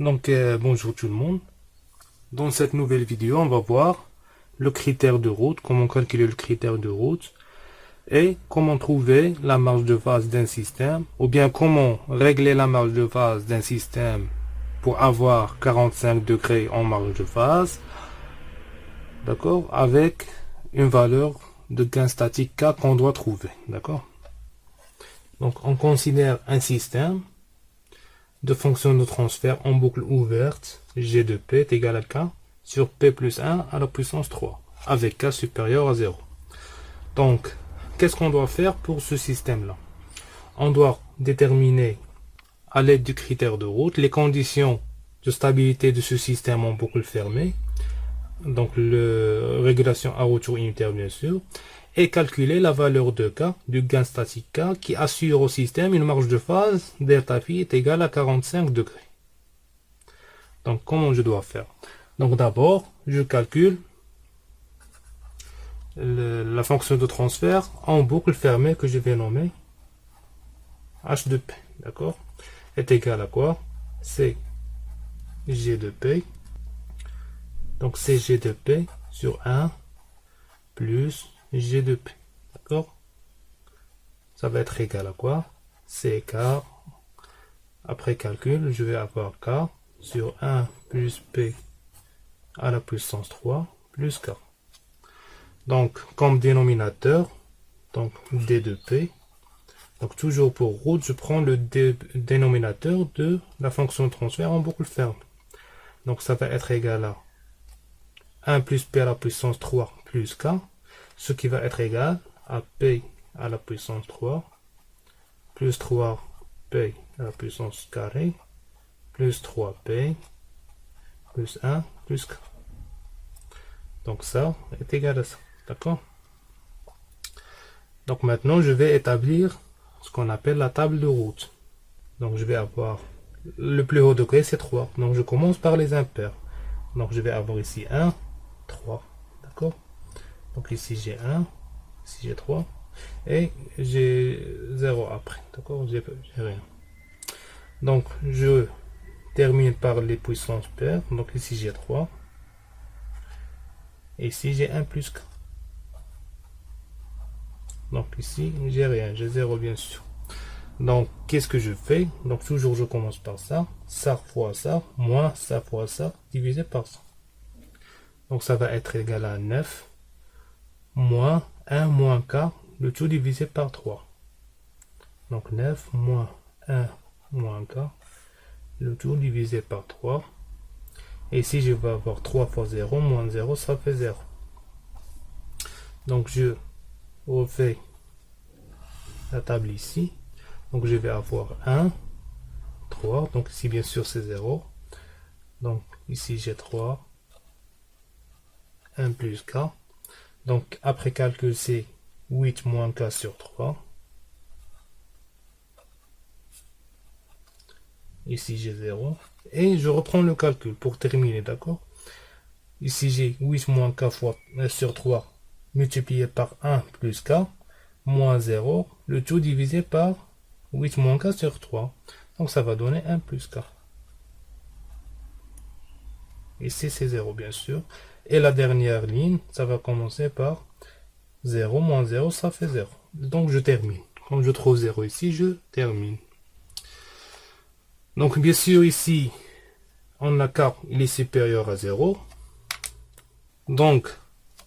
Bonjour tout le monde. Dans cette nouvelle vidéo, on va voir le critère de route, comment calculer le critère de route et comment trouver la marge de phase d'un système ou bien comment régler la marge de phase d'un système pour avoir 45 degrés en marge de phase, d'accord, avec une valeur de gain statique K qu'on doit trouver, d'accord. Donc on considère un système de fonction de transfert en boucle ouverte G de P est égal à K sur P plus 1 à la puissance 3 avec K supérieur à 0. Donc, qu'est-ce qu'on doit faire pour ce système-là? On doit déterminer à l'aide du critère de route les conditions de stabilité de ce système en boucle fermée, donc la régulation à retour unitaire bien sûr, et calculer la valeur de K, du gain statique K, qui assure au système une marge de phase delta phi est égale à 45 degrés. Donc comment je dois faire? Donc d'abord, je calcule la fonction de transfert en boucle fermée que je vais nommer H de P, d'accord, est égal à quoi? C'est G de P, donc c'est G de P sur 1 plus G de P, d'accord. Ça va être égal à quoi? C'est K, après calcul, je vais avoir K sur 1 plus P à la puissance 3 plus K. Donc, comme dénominateur, donc D de P, donc toujours pour route, je prends le dénominateur de la fonction de transfert en boucle fermée. Donc ça va être égal à 1 plus P à la puissance 3 plus K, ce qui va être égal à P à la puissance 3 plus 3P à la puissance carrée plus 3P plus 1 plus K. Donc ça est égal à ça, d'accord? Donc maintenant je vais établir ce qu'on appelle la table de route. Donc je vais avoir le plus haut degré c'est 3. Donc je commence par les impairs. Donc je vais avoir ici 1, 3. D'accord? Donc ici j'ai 1, ici j'ai 3. Et j'ai 0 après. D'accord? J'ai rien. Donc je termine par les puissances paires. Donc ici j'ai 3. Et ici j'ai 1 plus K. Donc ici j'ai rien. J'ai 0 bien sûr. Donc, qu'est-ce que je fais? Donc, toujours, je commence par ça. Ça fois ça, moins ça fois ça, divisé par ça. Donc, ça va être égal à 9, moins 1 moins K, le tout divisé par 3. Donc, 9 moins 1 moins K, le tout divisé par 3. Et ici, je vais avoir 3 fois 0, moins 0, ça fait 0. Donc, je refais la table ici. Donc je vais avoir 1, 3, donc ici bien sûr c'est 0. Donc ici j'ai 3, 1 plus K. Donc après calcul c'est 8 moins K sur 3. Ici j'ai 0. Et je reprends le calcul pour terminer, d'accord? Ici j'ai 8 moins K fois, sur 3 multiplié par 1 plus K, moins 0, le tout divisé par 8 moins K sur 3. Donc ça va donner 1 plus K. Ici c'est 0 bien sûr. Et la dernière ligne, ça va commencer par 0 moins 0, ça fait 0. Donc je termine. Comme je trouve 0 ici, je termine. Donc bien sûr ici, on a K, il est supérieur à 0. Donc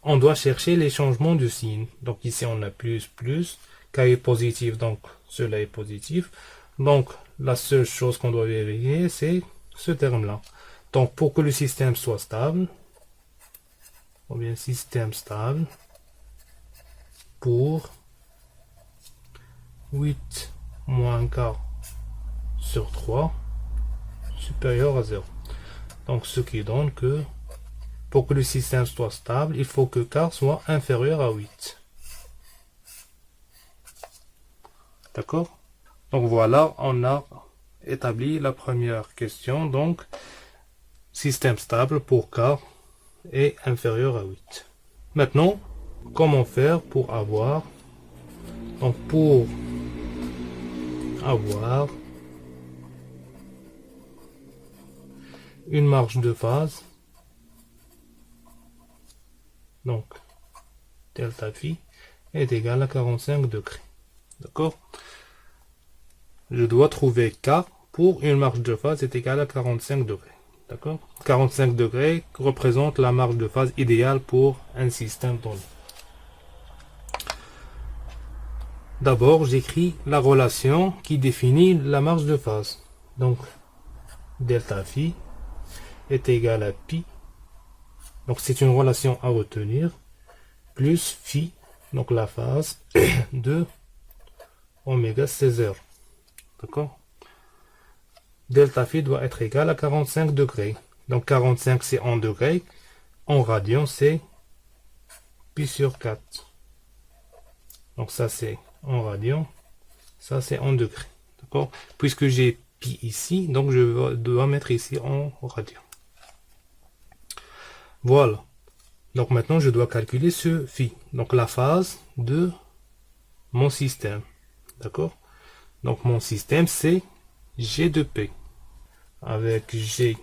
on doit chercher les changements de signe. Donc ici on a plus, plus. K est positif, donc cela est positif. Donc la seule chose qu'on doit vérifier, c'est ce terme-là. Donc pour que le système soit stable, ou bien système stable, pour 8 moins K sur 3 supérieur à 0. Donc ce qui donne que pour que le système soit stable, il faut que K soit inférieur à 8. D'accord? Donc voilà, on a établi la première question. Donc, système stable pour K est inférieur à 8. Maintenant, comment faire pour avoir, donc pour avoir une marge de phase, donc delta phi est égal à 45 degrés. D'accord? Je dois trouver K pour une marge de phase est égale à 45 degrés. D'accord? 45 degrés représente la marge de phase idéale pour un système donné. D'abord, j'écris la relation qui définit la marge de phase. Donc, delta phi est égal à pi. Donc, c'est une relation à retenir. Plus phi, donc la phase, de oméga C0. D'accord? Delta phi doit être égal à 45 degrés. Donc, 45 c'est en degrés. En radians, c'est pi sur 4. Donc, ça c'est en radians. Ça c'est en degrés. D'accord? Puisque j'ai pi ici, donc je dois mettre ici en radians. Voilà. Donc maintenant, je dois calculer ce phi. Donc la phase de mon système. D'accord? Donc mon système, c'est G de P. Avec G,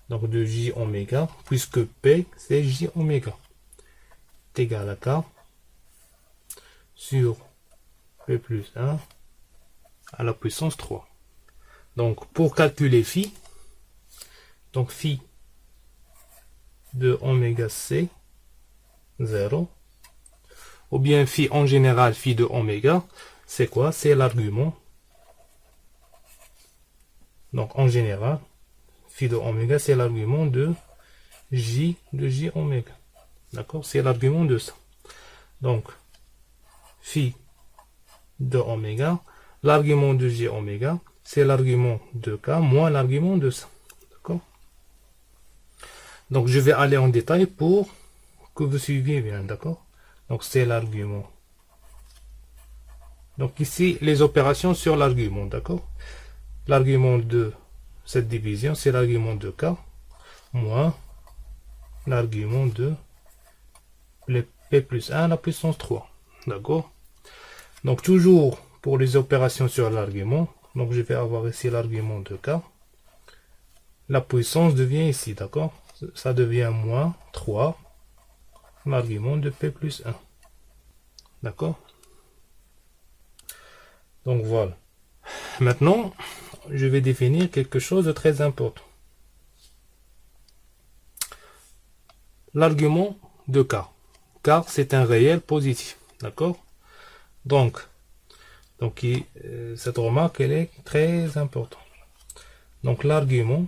donc de J oméga, puisque P, c'est J oméga. Est égal à K sur P plus 1 à la puissance 3. Donc pour calculer phi, donc phi de oméga C 0, ou bien phi en général, phi de oméga, c'est quoi? C'est l'argument. Donc en général, phi de oméga, c'est l'argument de J oméga. D'accord? C'est l'argument de ça. Donc, phi de oméga, l'argument de J oméga, c'est l'argument de K moins l'argument de ça. D'accord? Donc je vais aller en détail pour que vous suiviez bien. D'accord? Donc c'est l'argument. Donc ici, les opérations sur l'argument. D'accord? L'argument de cette division, c'est l'argument de K moins l'argument de P plus 1 à la puissance 3. D'accord? Donc toujours pour les opérations sur l'argument, donc je vais avoir ici l'argument de K. La puissance devient ici, d'accord? Ça devient moins 3, l'argument de P plus 1. D'accord? Donc voilà. Maintenant, je vais définir quelque chose de très important. L'argument de K. Car c'est un réel positif. D'accord? Donc cette remarque, elle est très importante. Donc l'argument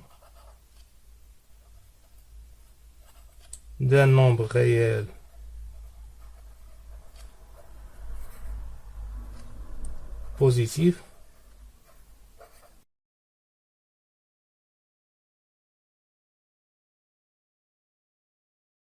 d'un nombre réel positif